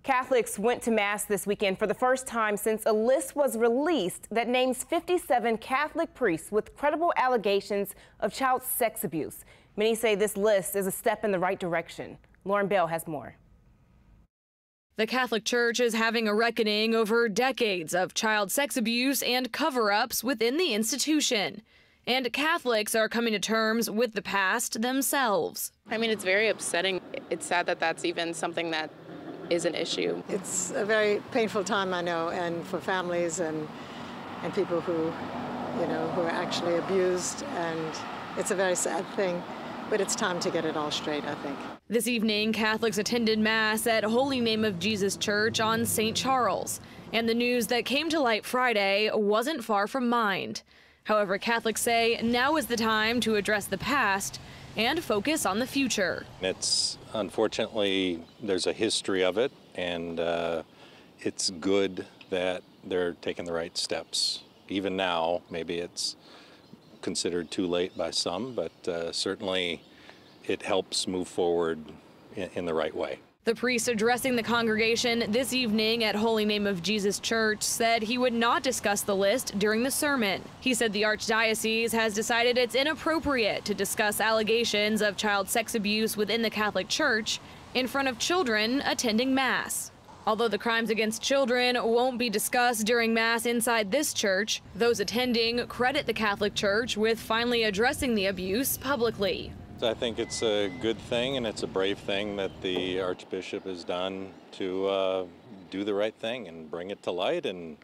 Catholics went to Mass this weekend for the first time since a list was released that names 57 Catholic priests with credible allegations of child sex abuse. Many say this list is a step in the right direction. Lauren Bell has more. The Catholic Church is having a reckoning over decades of child sex abuse and cover-ups within the institution. And Catholics are coming to terms with the past themselves. I mean, it's very upsetting. It's sad that that's even something that is an issue. It's a very painful time, I know, and for families and people who are actually abused, and it's a very sad thing. But it's time to get it all straight, I think. This evening, Catholics attended Mass at Holy Name of Jesus Church on St. Charles. And the news that came to light Friday wasn't far from mind. However, Catholics say now is the time to address the past and focus on the future. It's unfortunately, there's a history of it, and it's good that they're taking the right steps. Even now, maybe it's considered too late by some, but certainly it helps move forward in the right way. The priest addressing the congregation this evening at Holy Name of Jesus Church said he would not discuss the list during the sermon. He said the Archdiocese has decided it's inappropriate to discuss allegations of child sex abuse within the Catholic Church in front of children attending Mass. Although the crimes against children won't be discussed during Mass inside this church, those attending credit the Catholic Church with finally addressing the abuse publicly. I think it's a good thing, and it's a brave thing that the Archbishop has done to do the right thing and bring it to light and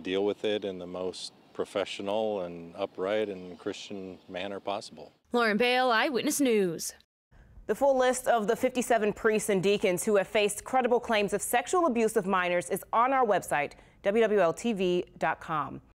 deal with it in the most professional and upright and Christian manner possible. Lauren Bale, Eyewitness News. The full list of the 57 priests and deacons who have faced credible claims of sexual abuse of minors is on our website, WWLTV.com.